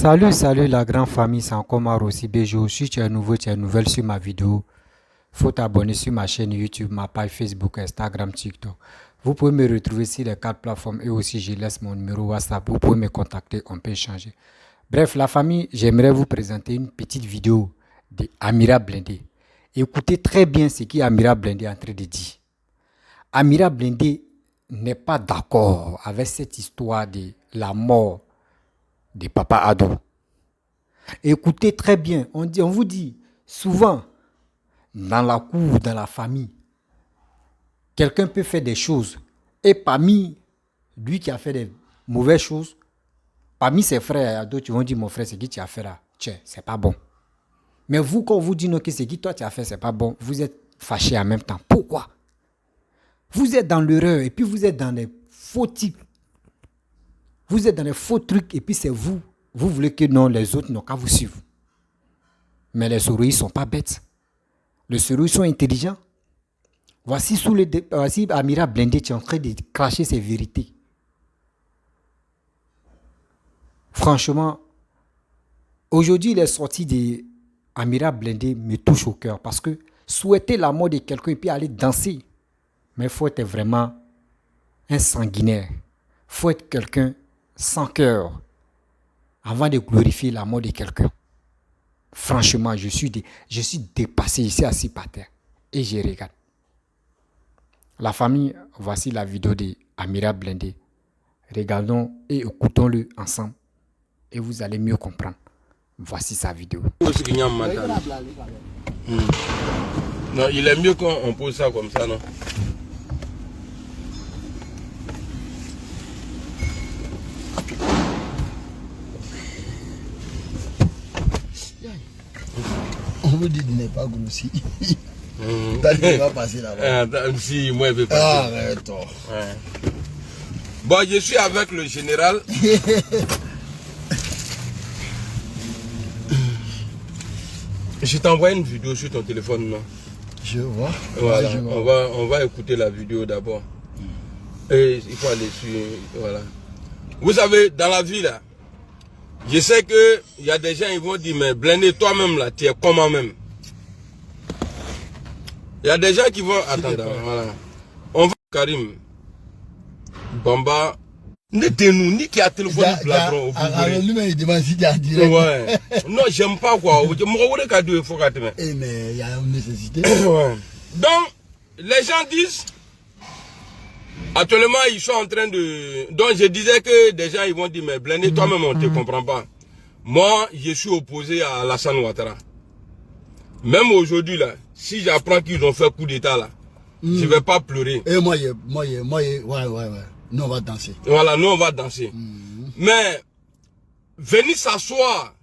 Salut la grande famille, c'est encore Maro aussi Béjo. Si tu es nouveau, tu es nouvelle sur ma vidéo, faut t'abonner sur ma chaîne YouTube, ma page Facebook, Instagram, TikTok. Vous pouvez me retrouver sur les 4 plateformes et aussi je laisse mon numéro WhatsApp. Vous pouvez me contacter, on peut échanger. Bref, la famille, j'aimerais vous présenter une petite vidéo de Amira Blindé. Écoutez très bien ce qu'Amira Blindé est en train de dire. Amira Blindé n'est pas d'accord avec cette histoire de la mort de Papa Ado. Écoutez très bien, on vous dit souvent, dans la cour, dans la famille, quelqu'un peut faire des choses. Et parmi lui qui a fait des mauvaises choses, parmi ses frères, il y a d'autres qui vont dire, mon frère, c'est qui tu as fait là? Tiens, c'est pas bon. Mais vous, quand on vous dit non, que c'est qui toi tu as fait, c'est pas bon, vous êtes fâchés en même temps. Pourquoi? Vous êtes dans l'erreur et puis vous êtes dans les faux types. Vous êtes dans les faux trucs et puis c'est vous. Vous voulez que non, les autres n'ont qu'à vous suivre. Mais les souris ne sont pas bêtes. Les souris sont intelligents. Voici Amira Blindé qui est en train de cracher ses vérités. Franchement, aujourd'hui, les sorties d'Amira Blindé me touchent au cœur parce que souhaiter la mort de quelqu'un et puis aller danser, mais il faut être vraiment un sanguinaire. Il faut être quelqu'un sans cœur avant de glorifier la mort de quelqu'un. Franchement, je suis dépassé ici assis par terre et je regarde. La famille, voici la vidéo d'Amira Blindé. Regardons et écoutons-le ensemble et vous allez mieux comprendre. Voici sa vidéo. Non, il est mieux qu'on pose ça comme ça, non? On vous dit de ne pas grossi. T'as dit qu'on va passer là-bas. Si, moi je vais passer. Arrête. Ouais. Bon, je suis avec le général. Je t'ai envoyé une vidéo sur ton téléphone, non? Je vois. Voilà, Ouais, je vois. on va écouter la vidéo d'abord. Et il faut aller sur... Voilà. Vous savez, dans la vie, là, je sais qu'il y a des gens qui vont dire, mais Blindé, toi-même, là, tu es comment même? Il y a des gens qui vont... Attends, voilà. On va... Karim. Bamba. N'était-nous, ni qui a téléphoné au Bladron. Alors lui-même, il demande si tu as direct. Ouais. Non, j'aime pas quoi. Eh, mais il y a une nécessité. Ouais. Donc, les gens disent... Actuellement, ils sont en train de... Donc, je disais que des gens, ils vont dire, mais Blindé, toi-même, on ne te comprend pas. Moi, je suis opposé à Alassane Ouattara. Même aujourd'hui, là, si j'apprends qu'ils ont fait coup d'État, là, je ne vais pas pleurer. Et ouais. Nous, on va danser. Voilà, nous, on va danser. Mais, venir s'asseoir,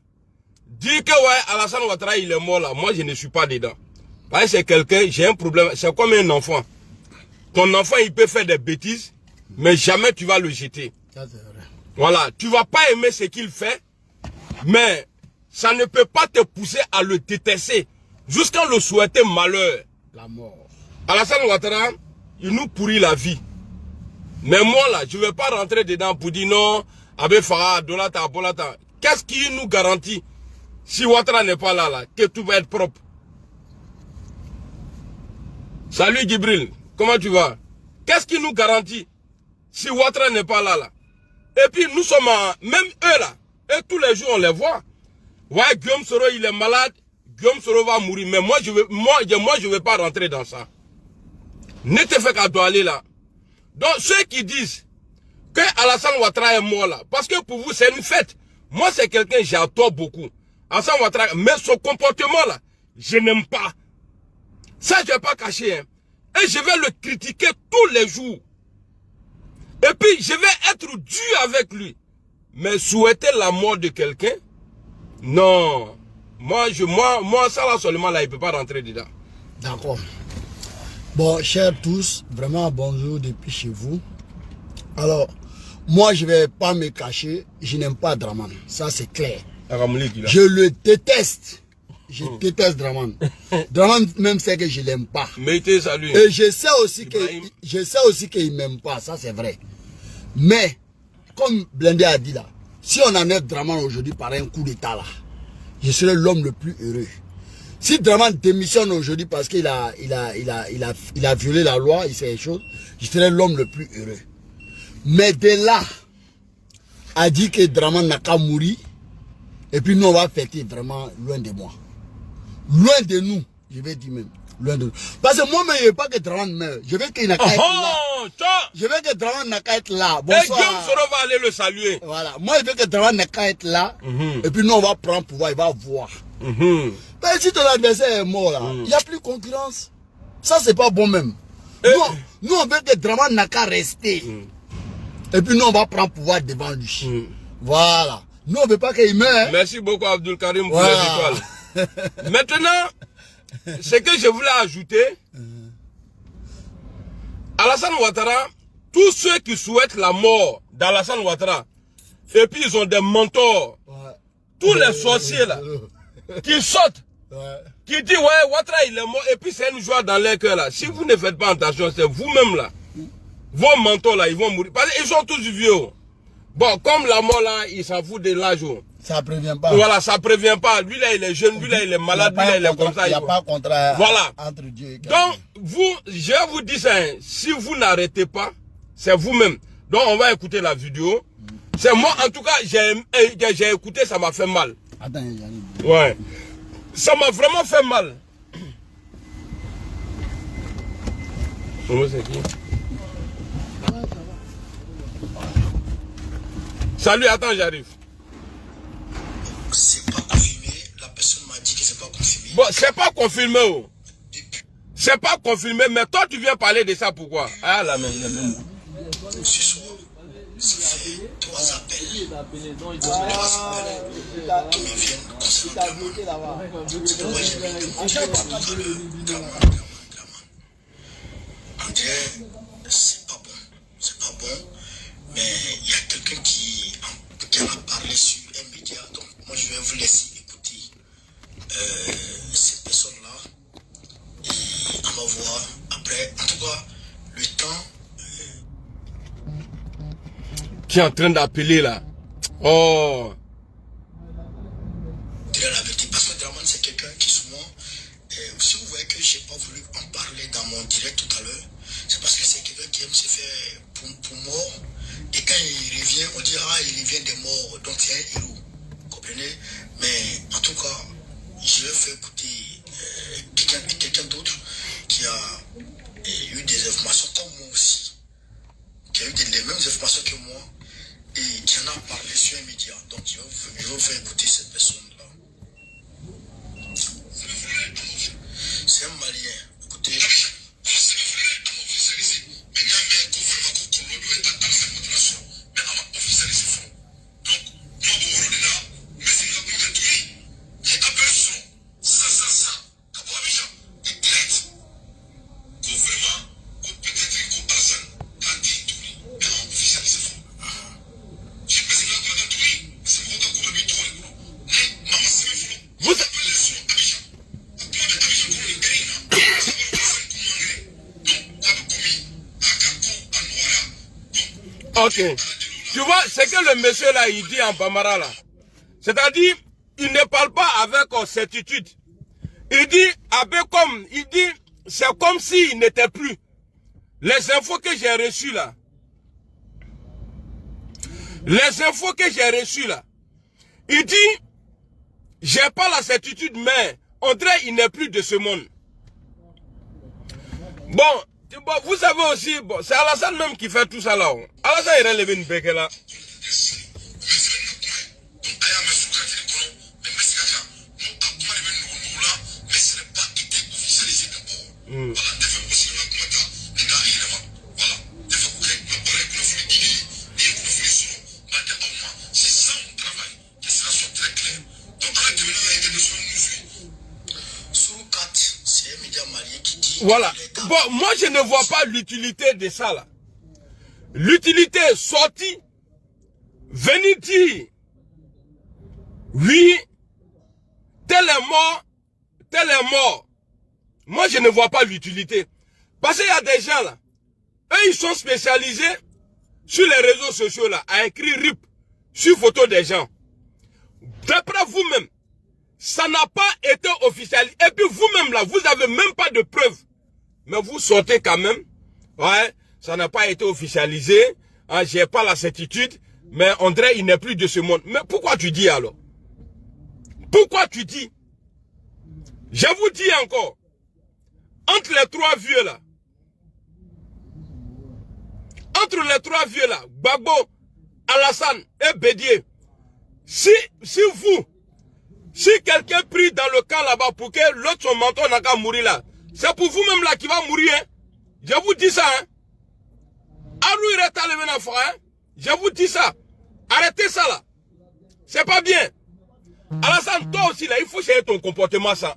dire que, ouais, Alassane Ouattara, il est mort, là, moi, je ne suis pas dedans. Parce que c'est quelqu'un, j'ai un problème, c'est comme un enfant. Ton enfant, il peut faire des bêtises, mais jamais tu vas le jeter. Ça, c'est vrai. Voilà, tu vas pas aimer ce qu'il fait, mais ça ne peut pas te pousser à le détester jusqu'à le souhaiter malheur. La mort. Alassane Ouattara, il nous pourrit la vie. Mais moi là, je ne vais pas rentrer dedans pour dire non, Abbé Farah, Donata, Bolata. Qu'est-ce qui nous garantit, si Ouattara n'est pas là, que tout va être propre? Salut Gibril. Comment tu vas? Qu'est-ce qui nous garantit si Ouattara n'est pas là? Et puis nous sommes même eux là. Et tous les jours on les voit. Ouais, Guillaume Soro il est malade. Guillaume Soro va mourir. Mais moi je veux pas rentrer dans ça. Ne te fais qu'à doit aller là. Donc ceux qui disent que Alassane Ouattara est mort là. Parce que pour vous c'est une fête. Moi c'est quelqu'un j'adore beaucoup. Alassane Ouattara. Mais son comportement là, je n'aime pas. Ça je vais pas cacher. Hein. Et je vais le critiquer tous les jours. Et puis, je vais être dur avec lui. Mais souhaiter la mort de quelqu'un, non. Moi, ça là seulement, là, il ne peut pas rentrer dedans. D'accord. Bon, chers tous, vraiment bonjour depuis chez vous. Alors, moi, je ne vais pas me cacher. Je n'aime pas Draman. Ça, c'est clair. Je le déteste. Je déteste Draman. Draman même sait que je l'aime pas. Mettez salut. Et je sais aussi qu'il m'aime pas, ça c'est vrai. Mais, comme Blindé a dit là, Si on enlève Draman aujourd'hui par un coup d'état là, je serai l'homme le plus heureux. Si Draman démissionne aujourd'hui parce qu'il a violé la loi, il sait les choses, je serai l'homme le plus heureux. Mais de là, a dit que Draman n'a qu'à mourir, et puis nous on va fêter vraiment loin de moi. Loin de nous, je vais dire même. Loin de nous. Parce que moi-même, je ne veux pas que Draman meure. Je veux qu'il n'a qu'à être là. Je veux que Draman n'a qu'à être là. Bonsoir. Et Guillaume Soro va aller le saluer. Voilà. Moi, je veux que Draman n'a qu'à être là. Et puis nous, on va prendre pouvoir, il va voir. Mais si ton adversaire est mort là, il n'y a plus concurrence. Ça, c'est pas bon même. Nous, on veut que Draman n'a qu'à rester. Et puis nous, on va prendre pouvoir devant lui. Voilà. Nous, on ne veut pas qu'il meure. Merci beaucoup, Abdul Karim, pour les étoiles. Maintenant, ce que je voulais ajouter, Alassane Ouattara, tous ceux qui souhaitent la mort d'Alassane Ouattara, et puis ils ont des mentors, tous les sorciers là, qui sautent, qui disent ouais, Ouattara il est mort, et puis c'est une joie dans leur cœur là. Si vous ne faites pas attention, c'est vous-même là, vos mentors là, ils vont mourir. Parce qu'ils sont tous vieux. Bon, comme la mort là, il s'en fout de l'âge. Ça prévient pas. Voilà, ça prévient pas. Lui là, il est jeune, lui là, il est malade, lui là, il est comme ça. Il n'y a pas de contrat voilà. entre Dieu et donc, je vous dis ça, hein, si vous n'arrêtez pas, c'est vous-même. Donc, on va écouter la vidéo. C'est moi, en tout cas, j'ai écouté, ça m'a fait mal. Attends, j'arrive. Ouais. Ça m'a vraiment fait mal. C'est qui? Salut, attends, j'arrive. C'est pas confirmé. La personne m'a dit que c'est pas confirmé. Bon, c'est pas confirmé. Oh. C'est pas confirmé, mais toi, tu viens parler de ça, pourquoi? Ah, la même. Ce soir, ça fait 3 appels. 3 appels qui me viennent concernant c'est pourquoi j'ai mis tout à l'heure. On dirait, c'est pas bon. C'est pas bon. Mais il y a quelqu'un qui en a parlé sur un média. Donc, moi, je vais vous laisser écouter cette personne-là. Et on va voir après. En tout cas, le temps. Qui est en train d'appeler là. Oh. Dire la vérité. Parce que Draman, c'est quelqu'un qui souvent. Si vous voyez que je n'ai pas voulu en parler dans mon direct tout à l'heure, c'est parce que c'est quelqu'un qui aime se faire pour mort. Et quand il revient, on dit ah, il revient des morts, donc c'est un héros. Vous comprenez? Mais en tout cas, je vais faire écouter quelqu'un d'autre qui a eu des informations comme moi aussi, qui a eu les mêmes informations que moi et qui en a parlé sur un média. Donc je vais vous faire écouter cette personne-là. C'est un Malien. Écoutez. Ok. Tu vois, c'est que le monsieur là, il dit en Bambara là. C'est-à-dire, il ne parle pas avec certitude. Il dit, c'est comme s'il n'était plus. Les infos que j'ai reçues là. Il dit, j'ai pas la certitude, mais on dirait qu'il n'est plus de ce monde. Bon, vous savez aussi, c'est Alassane même qui fait tout ça là. Alassane il a levé une béque là. Voilà. Bon, moi je ne vois pas l'utilité de ça là. L'utilité est sortie, venir dire, oui, tel est mort. Moi je ne vois pas l'utilité. Parce qu'il y a des gens là, eux ils sont spécialisés sur les réseaux sociaux là, à écrire RIP. sur photo des gens. D'après vous-même, ça n'a pas été officialisé. Et puis vous-même là, vous n'avez même pas de preuves. Mais vous sortez quand même. Ouais, ça n'a pas été officialisé. Hein, j'ai pas la certitude. Mais André, il n'est plus de ce monde. Mais pourquoi tu dis alors? Pourquoi tu dis? Je vous dis encore. Entre les trois vieux là. Entre les trois vieux là. Gbagbo, Alassane et Bédié. Si quelqu'un prie dans le camp là-bas pour que l'autre son menton n'a qu'à mourir là, c'est pour vous-même là qui va mourir. Hein? Je vous dis ça. Hein? Je vous dis ça. Arrêtez ça là. C'est pas bien. Alassane, toi aussi là, il faut changer ton comportement ça.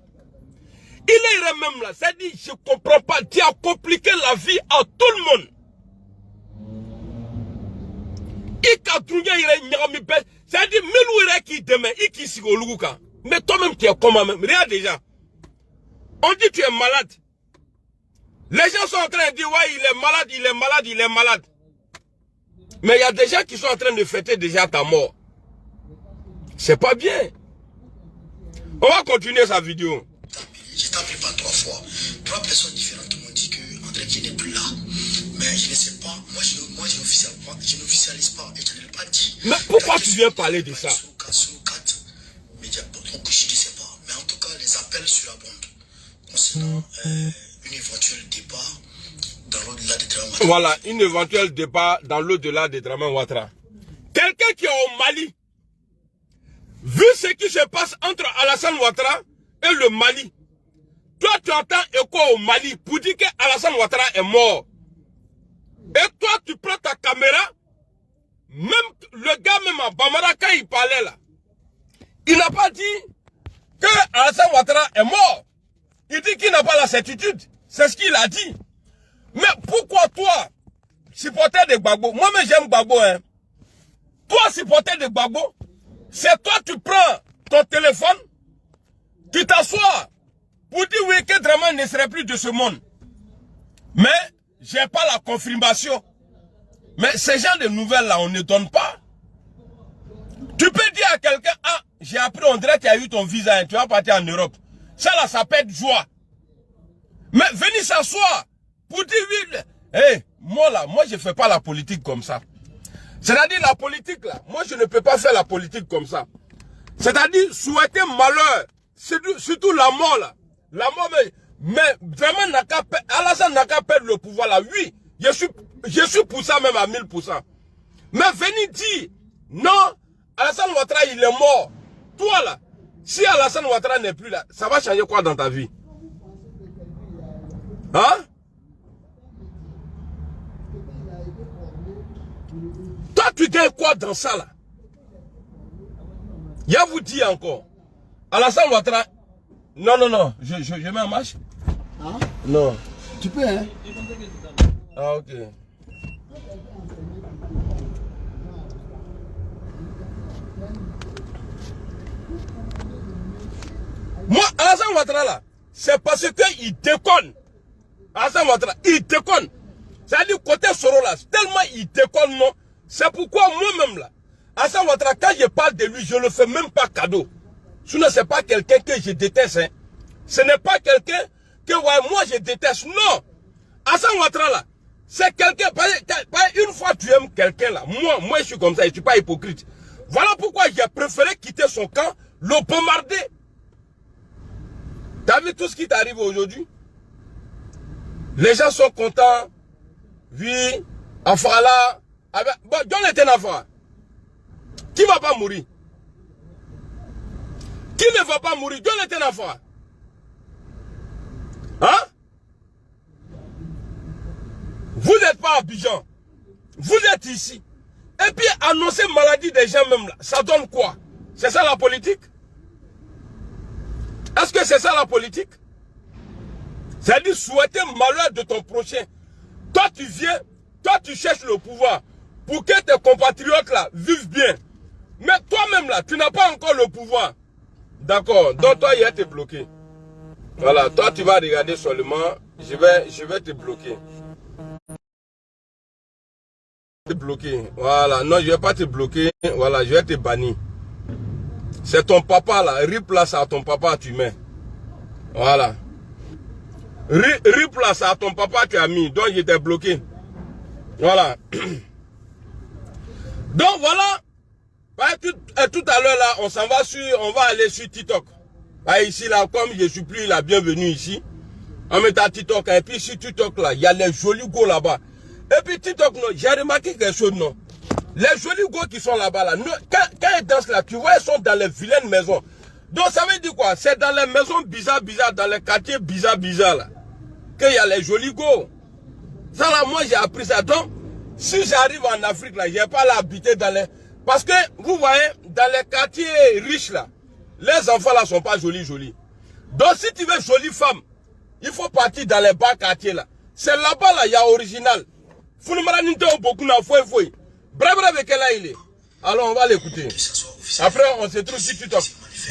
Il est même là. C'est-à-dire, je comprends pas. Tu as compliqué la vie à tout le monde. C'est-à-dire, qui demain, qui s'y mais toi-même, tu es comment même? Regarde déjà. On dit que tu es malade. Les gens sont en train de dire, ouais, il est malade, il est malade, il est malade. Mais il y a des gens qui sont en train de fêter déjà ta mort. C'est pas bien. On va continuer sa vidéo. Je t'ai appelé pas 3 fois. 3 personnes différentes m'ont dit que André qui n'est plus là. Mais je ne sais pas. Moi, je n'officialise pas. Et je ne l'ai pas dit. Mais pourquoi tu viens parler de ça? Sur 4 médias. Donc, je ne sais pas. Mais en tout cas, les appels sur la bande concernant une éventuelle départ dans l'au-delà des Dramane Ouattara. Voilà, une éventuelle départ dans l'au-delà des Dramane Ouattara. Quelqu'un qui est au Mali, vu ce qui se passe entre Alassane Ouattara et le Mali, toi tu entends écho au Mali pour dire que Alassane Ouattara est mort. Et toi tu prends ta caméra, même le gars même à Bamara quand il parlait là, il n'a pas dit que Alassane Ouattara est mort. Il dit qu'il n'a pas la certitude. C'est ce qu'il a dit. Mais pourquoi toi, supporter de Gbagbo, moi-même j'aime Gbagbo, hein. Toi, supporter de Gbagbo, c'est toi tu prends ton téléphone, tu t'assois pour dire oui que Dramane ne serait plus de ce monde. Mais j'ai pas la confirmation. Mais ces gens de nouvelles là, on ne donne pas. Tu peux dire à quelqu'un, ah, j'ai appris, on dirait qu'il y a eu ton visa, hein, tu vas partir en Europe. Ça là, ça peut être joie. Mais venir s'asseoir pour dire oui, hey, moi là, moi je fais pas la politique comme ça. C'est-à-dire la politique là, moi je ne peux pas faire la politique comme ça. C'est-à-dire souhaiter malheur, surtout la mort là. La mort, mais vraiment Alassane n'a qu'à perdre le pouvoir là. Oui, je suis pour ça même à 1000%. Mais venir dire, non, Alassane Ouattara il est mort. Toi là, si Alassane Ouattara n'est plus là, ça va changer quoi dans ta vie? Hein? Toi, tu gagnes quoi dans ça là? Il vous dit encore. Alassane Ouattara. Non, non, non. Je mets en marche. Hein? Non. Tu peux, hein? Ah, ok. Moi, Alassane Ouattara là, c'est parce qu'il déconne. Alassane Ouattara, il déconne. C'est-à-dire côté Soro là, tellement il déconne, non. C'est pourquoi moi-même là, Alassane Ouattara, quand je parle de lui, je ne le fais même pas cadeau. Sinon, ce n'est pas quelqu'un que je déteste. Hein. Ce n'est pas quelqu'un que ouais, moi je déteste. Non. Alassane Ouattara là, c'est quelqu'un. Une fois tu aimes quelqu'un là, moi je suis comme ça, je ne suis pas hypocrite. Voilà pourquoi j'ai préféré quitter son camp, le bombarder. T'as vu tout ce qui t'arrive aujourd'hui? Les gens sont contents. Oui, Afala. Bon, John était un enfant. Qui ne va pas mourir? Qui ne va pas mourir? John était un enfant. Hein? Vous n'êtes pas à Abidjan. Vous êtes ici. Et puis annoncer maladie des gens même là, ça donne quoi? C'est ça la politique? Est-ce que c'est ça la politique? C'est-à-dire souhaiter malheur de ton prochain. Toi tu viens, toi tu cherches le pouvoir pour que tes compatriotes là vivent bien. Mais toi-même là, tu n'as pas encore le pouvoir. D'accord, donc toi il a été bloqué. Voilà, toi tu vas regarder seulement, je vais te bloquer. te bloquer. Voilà, non, je vais pas te bloquer. Voilà, je vais te bannir. C'est ton papa là. Replace à ton papa, tu mets. Voilà. Replace à ton papa, tu as mis. Donc, il était bloqué. Voilà. Donc, voilà. Tout à l'heure, là, on va aller sur TikTok. Ici, là, comme je suis plus la bienvenue ici, on met à TikTok. Et puis, sur TikTok, là, il y a les jolis go là-bas. Et puis, TikTok, j'ai remarqué quelque chose, non. Les jolis go qui sont là-bas, là, quand ils dansent là, tu vois, ils sont dans les vilaines maisons. Donc, ça veut dire quoi? C'est dans les maisons bizarres, dans les quartiers bizarres, là, qu'il y a les jolis go. Ça, là, moi, j'ai appris ça. Donc, si j'arrive en Afrique, là, je n'ai pas l'habiter dans les... Parce que, vous voyez, dans les quartiers riches, là, les enfants, là, sont pas jolis. Donc, si tu veux jolie femme, il faut partir dans les bas quartiers, là. C'est là-bas, là, il y a original. Bref, là, il est. Alors, on va l'écouter. Après, on se trouve sur TikTok.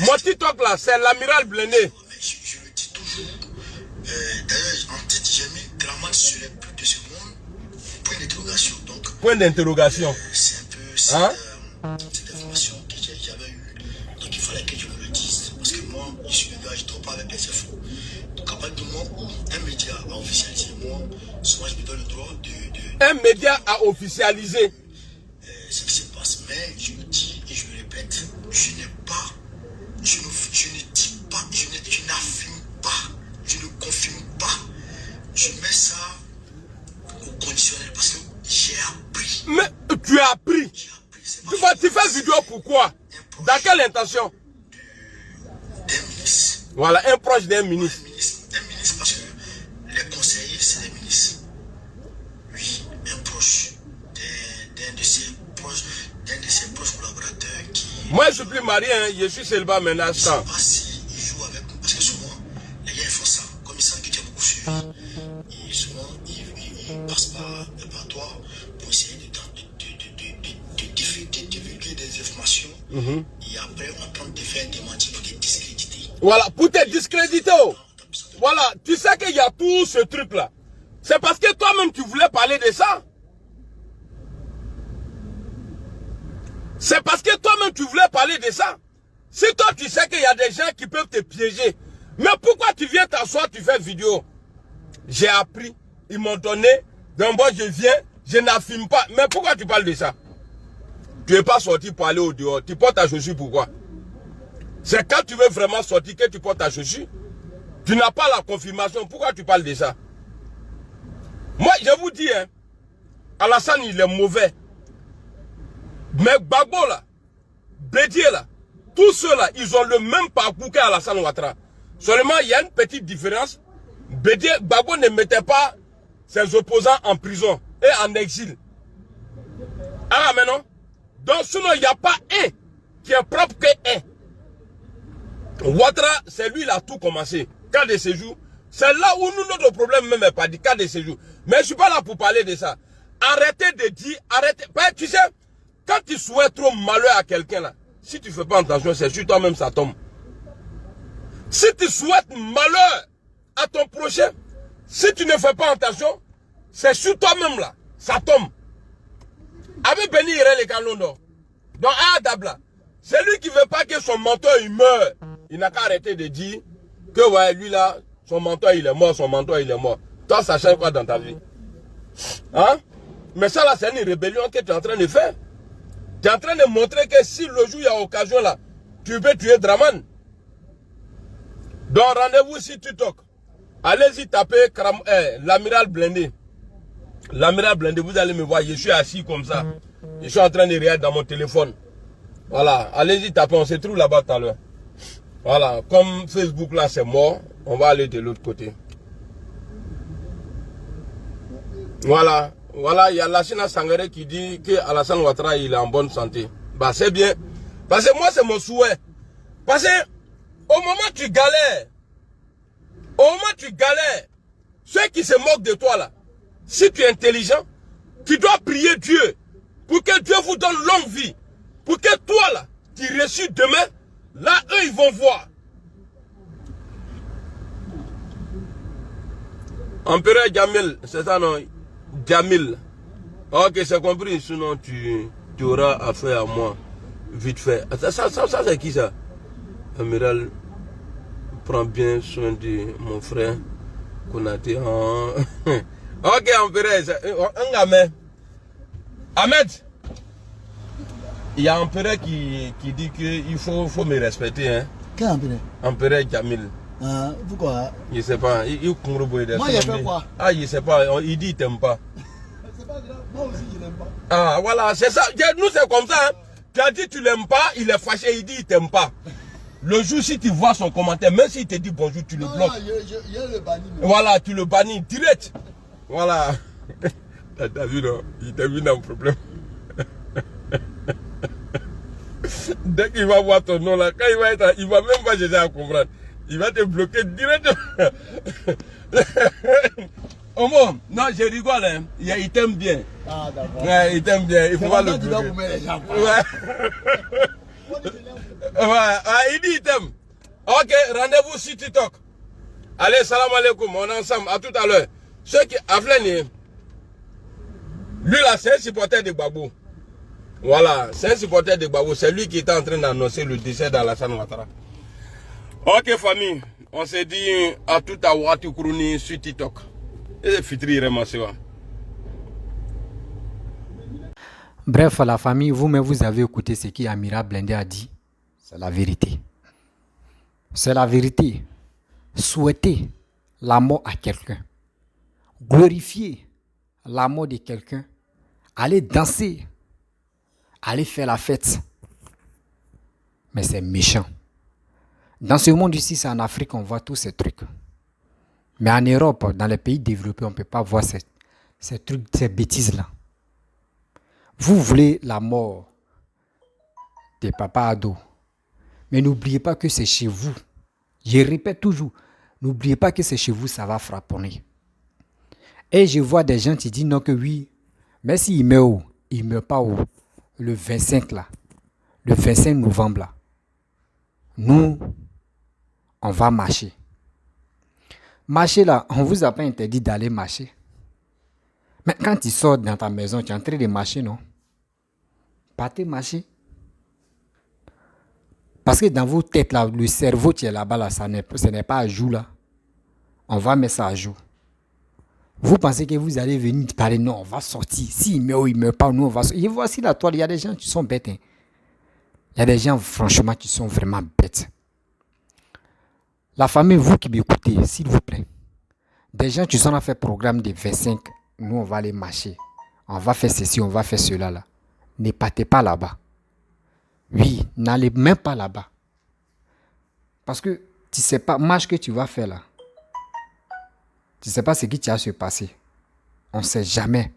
Mon TikTok, là, c'est l'amiral blindé. Je le dis toujours. D'ailleurs, en tête, j'ai mis Draman sur les plus de ce monde. Point d'interrogation. Donc, point d'interrogation. C'est un peu cette information que j'avais eue. Donc, il fallait que je me le dise. Parce que moi, je suis le gars, je ne trouve pas avec des infos. Donc, à partir du moment où un média a officialisé, moi, souvent, je me donne le droit de... Un média a officialisé ce qui se passe. Mais je le dis et je le répète, je ne dis pas, je n'affirme pas, je ne confirme pas. Je mets ça au conditionnel parce que j'ai appris. Mais tu as appris. Tu fais vidéo pourquoi? Dans quelle intention? D'un ministre. Voilà, un proche d'un ministre. Un ministre parce que les conseillers, c'est les ministres. Oui, un proche d'un de ses proches collaborateurs qui... Moi, je suis plus marié, hein, je suis célibat maintenant. Je ne sais pas s'ils jouent avec nous, parce que souvent, les gars, ils font ça, comme ils savent que tu as beaucoup suivi. Et souvent, ils passent par toi pour essayer de divulguer des informations. Et après, on tente de faire des mentis pour te discréditer. Voilà, pour te discréditer. Oh. Voilà, tu sais qu'il y a tout ce truc-là. C'est parce que toi-même, tu voulais parler de ça. C'est parce que toi-même, tu voulais parler de ça. Si toi, tu sais qu'il y a des gens qui peuvent te piéger. Mais pourquoi tu viens t'asseoir, tu fais vidéo? J'ai appris, ils m'ont donné. Donc moi, je viens, je n'affirme pas. Mais pourquoi tu parles de ça? Tu n'es pas sorti pour aller au dehors. Tu portes ta chaussure, pourquoi? C'est quand tu veux vraiment sortir que tu portes ta chaussure. Tu n'as pas la confirmation. Pourquoi tu parles de ça? Moi, je vous dis, hein, Alassane, il est mauvais. Mais Gbagbo là, Bédié là, tous ceux-là, ils ont le même parcours qu'Alassane Ouattara. Seulement, il y a une petite différence. Gbagbo ne mettait pas ses opposants en prison et en exil. Ah, mais non. Donc, sinon, il n'y a pas un qui est propre que un. Ouattara, c'est lui, il a tout commencé. Cas de séjour. C'est là où nous, notre problème même n'est pas dit cas de séjour. Mais je ne suis pas là pour parler de ça. Arrêtez de dire, arrêtez. Tu sais, quand tu souhaites trop malheur à quelqu'un là, si tu ne fais pas attention, c'est sur toi-même ça tombe. Si tu souhaites malheur à ton prochain, si tu ne fais pas attention, c'est sur toi-même là, ça tombe. Avec Béni Irel et Kalondo. Donc Adabla, c'est lui qui ne veut pas que son mentor il meure. Il n'a qu'à arrêter de dire que ouais, lui là, son mentor il est mort, son mentor il est mort. Toi, ça change quoi dans ta vie? Hein? Mais ça là, c'est une rébellion que tu es en train de faire. Tu es en train de montrer que si le jour il y a occasion là, tu peux tuer Draman. Donc rendez-vous sur TikTok. Allez-y taper l'amiral blindé. L'amiral blindé, vous allez me voir, je suis assis comme ça. Je suis en train de regarder dans mon téléphone. Voilà, allez-y taper, on se trouve là-bas tout à l'heure. Voilà, comme Facebook là c'est mort, on va aller de l'autre côté. Voilà. Voilà, il y a Lassina Sangaré qui dit que Alassane Ouattara il est en bonne santé. Bah c'est bien. Parce que moi c'est mon souhait. Parce que au moment où tu galères, ceux qui se moquent de toi là, si tu es intelligent, tu dois prier Dieu pour que Dieu vous donne longue vie. Pour que toi là, tu réussis demain, là eux ils vont voir. Empereur Jamil, c'est ça non? Jamil. Ok, c'est compris. Sinon, tu auras affaire à moi. Vite fait. Ça c'est qui ça? Amiral, prends bien soin de mon frère Konaté. Ok, empereur. Un gamin. Ahmed, il y a un empereur qui dit qu'il faut me respecter. Hein. Quel empereur? Empereur Jamil. Pourquoi? Je ne sais pas. Il Moi, il a fait quoi? Ah, je ne sais pas. Il dit qu'il t'aime pas. C'est pas grave. Moi aussi, je l'aime pas. Ah, voilà, c'est ça. Nous, c'est comme ça. Hein. Tu as dit que tu l'aimes pas, il est fâché, il dit qu'il t'aime pas. Le jour, si tu vois son commentaire, même s'il te dit bonjour, tu le bloques. Je le bannis. Voilà, tu le bannis direct. Voilà. T'as vu, non? Il t'a vu dans le problème. Dès qu'il va voir ton nom là, quand il va même pas chercher à comprendre. Il va te bloquer direct. Au moins, non, je rigole, hein. Il t'aime bien. Ah, d'accord. Ouais, il t'aime bien. Il faut pas le bloquer. Ouais, il dit il t'aime. Ok, rendez-vous sur TikTok. Allez, salam alaikum, on est ensemble. À tout à l'heure. Ceux qui Aflène, lui là, c'est un supporter de Gbagbo. Voilà, c'est un supporter de Gbagbo. C'est lui qui était en train d'annoncer le décès d'Alassane Ouattara. Ok, famille, on s'est dit à tout à Wati Kourouni sur TikTok. Et Fitri Remassewa. Bref, la famille, vous-même, vous avez écouté ce qu'Amira Blindé a dit. C'est la vérité. C'est la vérité. Souhaiter la mort à quelqu'un, glorifier la mort de quelqu'un, aller danser, aller faire la fête. Mais c'est méchant. Dans ce monde ici, c'est en Afrique, on voit tous ces trucs. Mais en Europe, dans les pays développés, on ne peut pas voir ces trucs, ces bêtises-là. Vous voulez la mort de Papa Ado. Mais n'oubliez pas que c'est chez vous. Je répète toujours, n'oubliez pas que c'est chez vous, ça va frapponner. Et je vois des gens qui disent non que oui, mais s'il meurt où? Il ne meurt pas où? Le 25 là. Le 25 novembre là. Nous, on va marcher. Marcher là, on ne vous a pas interdit d'aller marcher. Mais quand tu sors dans ta maison, tu es en train de marcher, non? Partez marcher. Parce que dans vos têtes, là, le cerveau qui est là-bas, là, ce n'est pas à jour. Là. On va mettre ça à jour. Vous pensez que vous allez venir parler, non, on va sortir. S'il meurt ou il ne meurt pas, nous, on va sortir. Et voici la toile, il y a des gens qui sont bêtes. Hein. Il y a des gens, franchement, qui sont vraiment bêtes. La famille, vous qui m'écoutez, s'il vous plaît, des gens qui sont à faire programme de 25, nous, on va aller marcher. On va faire ceci, on va faire cela, là. Ne partez pas là-bas. Oui, n'allez même pas là-bas. Parce que tu ne sais pas, marche que tu vas faire là. Tu ne sais pas ce qui va se passer. On ne sait jamais.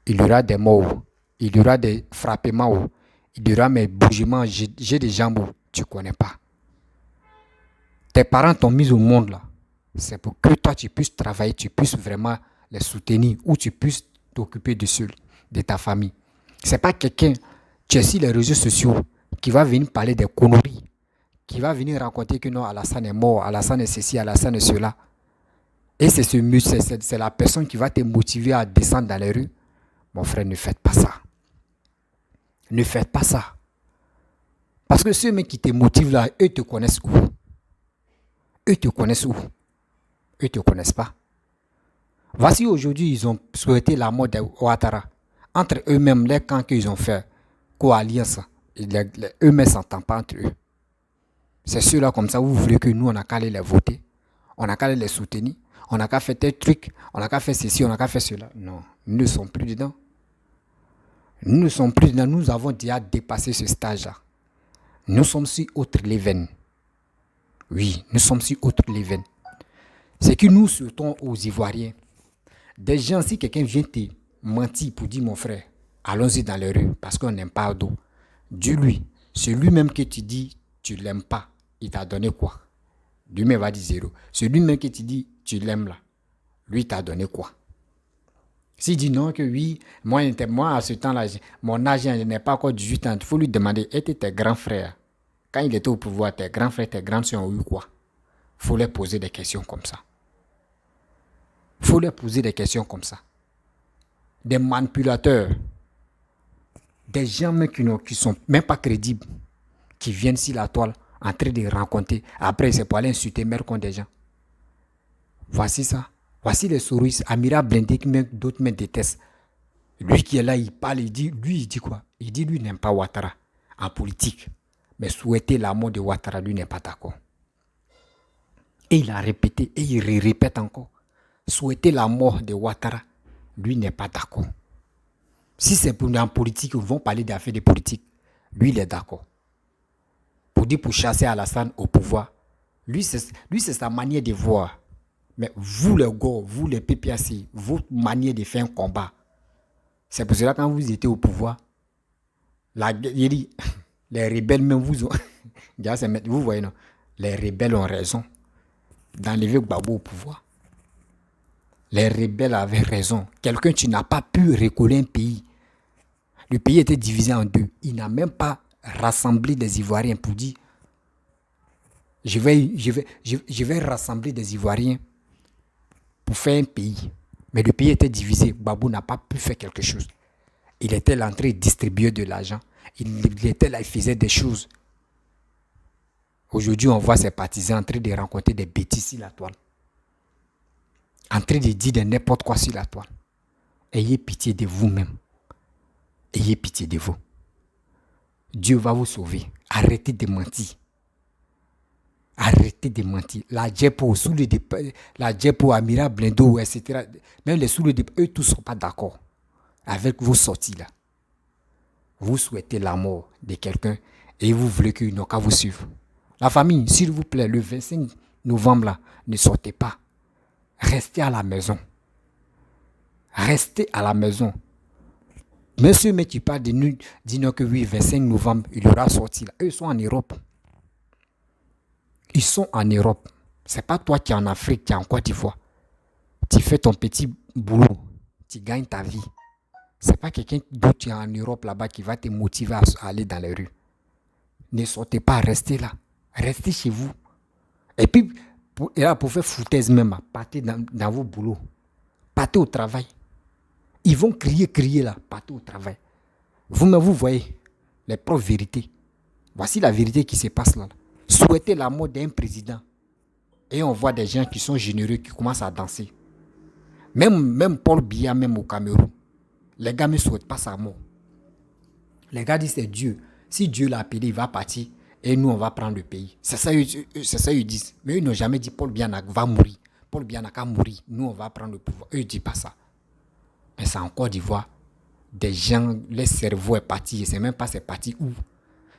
Il y aura des morts. Il y aura des frappements. Il y aura mes bougements. J'ai des jambes. Tu ne connais pas. Tes parents t'ont mis au monde là. C'est pour que toi tu puisses travailler, tu puisses vraiment les soutenir ou tu puisses t'occuper de ta famille. Ce n'est pas quelqu'un, tu es sur les réseaux sociaux, qui va venir parler des conneries, qui va venir raconter que non, Alassane est mort, Alassane est ceci, Alassane est cela. Et c'est la personne qui va te motiver à descendre dans les rues. Mon frère, ne faites pas ça. Ne faites pas ça. Parce que ceux mecs qui te motivent là, eux te connaissent où? Eux te connaissent où? Eux te connaissent pas. Voici aujourd'hui, ils ont souhaité la mort de Ouattara. Entre eux-mêmes, les camps qu'ils ont fait, co-alliance, eux-mêmes ne s'entendent pas entre eux. C'est ceux-là comme ça, vous voulez que nous, on n'a qu'à aller les voter, on n'a qu'à aller les soutenir, on n'a qu'à faire tel truc, on n'a qu'à faire ceci, on n'a qu'à faire cela. Non, nous ne sommes plus dedans. Nous ne sommes plus dedans, nous avons déjà dépassé ce stage-là. Nous sommes sur autre level. Oui, nous sommes sur autre level. C'est que nous souhaitons aux Ivoiriens, des gens, si quelqu'un vient te mentir pour dire mon frère, allons-y dans les rues parce qu'on n'aime pas Ado. Dis-lui, c'est lui-même que tu dis tu l'aimes pas, il t'a donné quoi? Lui-même va dire 0. C'est lui-même que tu dis tu l'aimes là, lui t'a donné quoi? S'il dit non, que oui, moi à ce temps-là, mon âge n'est pas encore 18 ans, il faut lui demander, étaient tes grands frères? Quand il était au pouvoir, tes grands frères, tes grandes soeurs ont eu quoi? Il faut leur poser des questions comme ça. Il faut leur poser des questions comme ça. des manipulateurs, des gens même qui ne sont même pas crédibles, qui viennent sur la toile en train de rencontrer. Après, c'est pour aller insulter mère contre des gens. Voici ça. Voici les souris. Amira Blindé, qui même d'autres me détestent. Lui qui est là, il parle, il dit quoi? Il dit lui n'aime pas Ouattara en politique. Mais souhaiter la mort de Ouattara, lui n'est pas d'accord. Et il a répété, et il répète encore. Souhaiter la mort de Ouattara, lui n'est pas d'accord. Si c'est pour en politique, ils vont parler d'affaires de politique. Lui, il est d'accord. Pour chasser Alassane au pouvoir. Lui, c'est sa manière de voir. Mais vous, les gars, vous, les PPAC, votre manière de faire un combat. C'est pour cela que quand vous étiez au pouvoir, il dit, les rebelles, même vous voyez, non? Les rebelles ont raison d'enlever Gbagbo au pouvoir. Les rebelles avaient raison. Quelqu'un qui n'a pas pu recoller un pays. Le pays était divisé en deux. Il n'a même pas rassemblé des Ivoiriens pour dire je vais rassembler des Ivoiriens pour faire un pays. Mais le pays était divisé. Gbagbo n'a pas pu faire quelque chose. Il était là en train de distribuer de l'argent. Il était là, il faisait des choses. Aujourd'hui, on voit ses partisans en train de rencontrer des bêtises sur la toile. En train de dire de n'importe quoi sur la toile. Ayez pitié de vous-même. Ayez pitié de vous. Dieu va vous sauver. Arrêtez de mentir. Arrêtez de mentir. La Djepo, Amira Blindé, etc. Même les sous-le dépôt, eux tous ne sont pas d'accord avec vos sorties là. Vous souhaitez la mort de quelqu'un et vous voulez qu'ils n'ont qu'à vous suivre. La famille, s'il vous plaît, le 25 novembre là, ne sortez pas. Restez à la maison. Restez à la maison. Monsieur, mais tu parles de nous, dis-nous que oui, 25 novembre, il aura sorti là. Eux sont en Europe. Ils sont en Europe. C'est pas toi qui es en Afrique, qui es en Côte d'Ivoire. Tu fais ton petit boulot. Tu gagnes ta vie. C'est pas quelqu'un d'autre qui est en Europe là-bas qui va te motiver à aller dans les rues. Ne sortez pas, restez là. Restez chez vous. Et puis, pour faire foutaise même, partez dans vos boulots. Partez au travail. Ils vont crier là. Partez au travail. Vous-même, vous voyez les propres vérités. Voici la vérité qui se passe là. Souhaitez la mort d'un président. Et on voit des gens qui sont généreux, qui commencent à danser. Même Paul Biya, même au Cameroun. Les gars ne souhaitent pas sa mort. Les gars disent c'est Dieu. Si Dieu l'a appelé, il va partir. Et nous, on va prendre le pays. C'est ça ils disent. Mais ils n'ont jamais dit Paul Biya va mourir. Paul Biya n'a qu'à mourir. Nous, on va prendre le pouvoir. Eux, ils ne disent pas ça. Mais c'est en Côte d'Ivoire. Des gens, leur cerveau est parti. Et c'est même pas c'est parti où.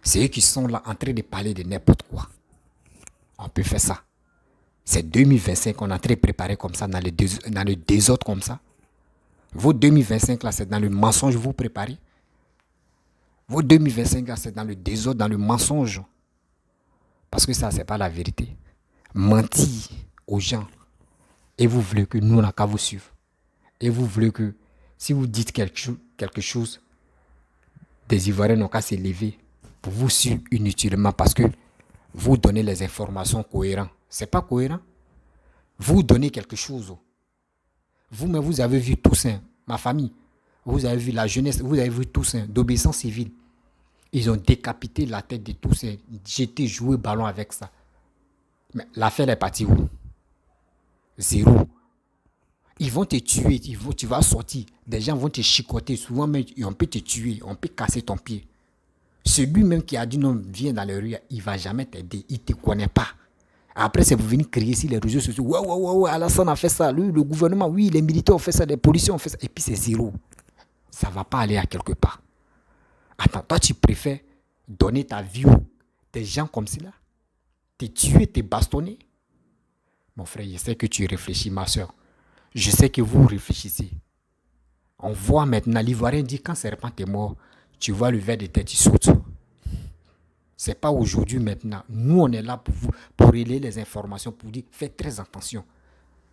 C'est eux qui sont là en train de parler de n'importe quoi. On peut faire ça. C'est 2025 qu'on est en train de préparer comme ça, dans le désordre comme ça. Vos 2025 là, c'est dans le mensonge que vous préparez. Vos 2025 là, c'est dans le désordre, dans le mensonge. Parce que ça, c'est pas la vérité. Mentir aux gens. Et vous voulez que nous, on n'a qu'à vous suivre. Et vous voulez que, si vous dites quelque chose, des Ivoiriens n'ont qu'à s'élever pour vous suivre inutilement parce que vous donnez les informations cohérentes. C'est pas cohérent. Vous donnez quelque chose. Vous-même, vous avez vu Toussaint, ma famille. Vous avez vu la jeunesse, vous avez vu Toussaint, d'obéissance civile. Ils ont décapité la tête de Toussaint. J'étais joué ballon avec ça. Mais l'affaire est partie où? Zéro. Ils vont te tuer, tu vas sortir. Des gens vont te chicoter. Souvent, même, on peut te tuer, on peut casser ton pied. Celui même qui a dit non, viens dans les rues, il ne va jamais t'aider. Il ne te connaît pas. Après, c'est vous venir crier sur les réseaux sociaux. Ouais, Alassane a fait ça. Lui, le gouvernement, oui, les militaires ont fait ça, les policiers ont fait ça. Et puis, c'est zéro. Ça ne va pas aller à quelque part. Attends, toi, tu préfères donner ta vie aux des gens comme cela? Te tuer, te bastonner? Mon frère, je sais que tu réfléchis, ma soeur. Je sais que vous réfléchissez. On voit maintenant, l'Ivoirien dit, quand serpent est mort, tu vois le ver de tête, il saute. Ce n'est pas aujourd'hui maintenant. Nous, on est là pour vous, pour relayer les informations, pour dire, faites très attention.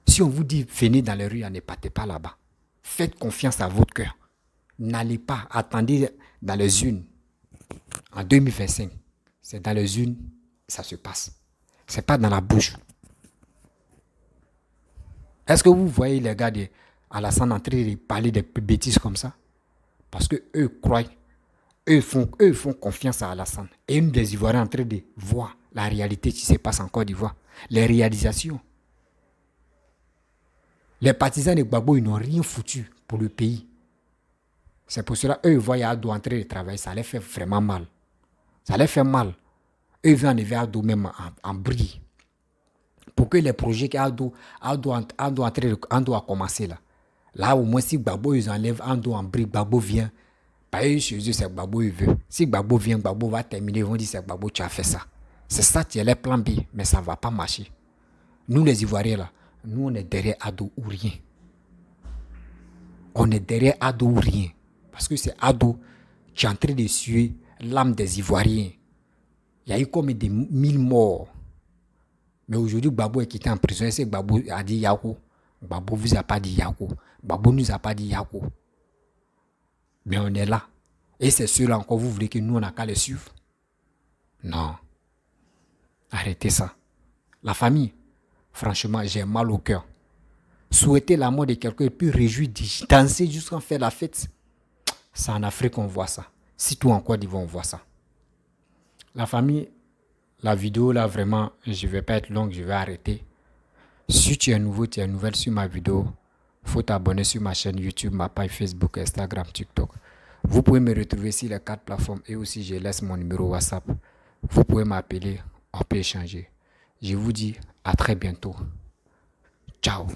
Si on vous dit, venez dans les rues, ne partez pas là-bas. Faites confiance à votre cœur. N'allez pas, attendez dans les urnes. En 2025, c'est dans les urnes, ça se passe. Ce n'est pas dans la bouche. Est-ce que vous voyez les gars Alassane en train de parler des bêtises comme ça? Parce que eux croient, eux font confiance à Alassane. Et nous, des Ivoiriens, en train de voir la réalité qui se passe en Côte d'Ivoire. Les réalisations. Les partisans de Gbagbo, ils n'ont rien foutu pour le pays. C'est pour cela eux, ils voient Ado en train de travailler. Ça les fait vraiment mal. Ça les fait mal. Eux, ils veulent enlever Ado même en brille. Pour que les projets qu'Ado a commencé là. Là, au moins, si Gbagbo, ils enlèvent Ado en brille, Gbagbo vient. Pas eux, chez eux, c'est Gbagbo, ils veulent. Si Gbagbo vient, Gbagbo va terminer. Ils vont dire, c'est Gbagbo, tu as fait ça. C'est ça, tu es le plan B. Mais ça ne va pas marcher. Nous, les Ivoiriens là, nous, on est derrière Ado ou rien. On est derrière Ado ou rien. Parce que c'est Ado qui est en train de suer l'âme des Ivoiriens. Il y a eu comme des 1000 morts. Mais aujourd'hui, Gbagbo est quitté en prison. Et c'est Gbagbo a dit Yako. Gbagbo vous a pas dit Yako. Gbagbo nous a pas dit Yako. Mais on est là. Et c'est ceux-là encore, vous voulez que nous, on n'a qu'à les suivre? Non. Arrêtez ça. La famille, franchement, j'ai mal au cœur. Souhaiter la mort de quelqu'un et puis réjouir, danser jusqu'à faire la fête. C'est en Afrique qu'on voit ça. Surtout en Côte d'Ivoire, on voit ça. La famille, la vidéo là, vraiment, je ne vais pas être longue, je vais arrêter. Si tu es nouveau, tu es nouvelle sur ma vidéo, il faut t'abonner sur ma chaîne YouTube, ma page Facebook, Instagram, TikTok. Vous pouvez me retrouver sur les 4 plateformes et aussi je laisse mon numéro WhatsApp. Vous pouvez m'appeler, on peut échanger. Je vous dis à très bientôt. Ciao.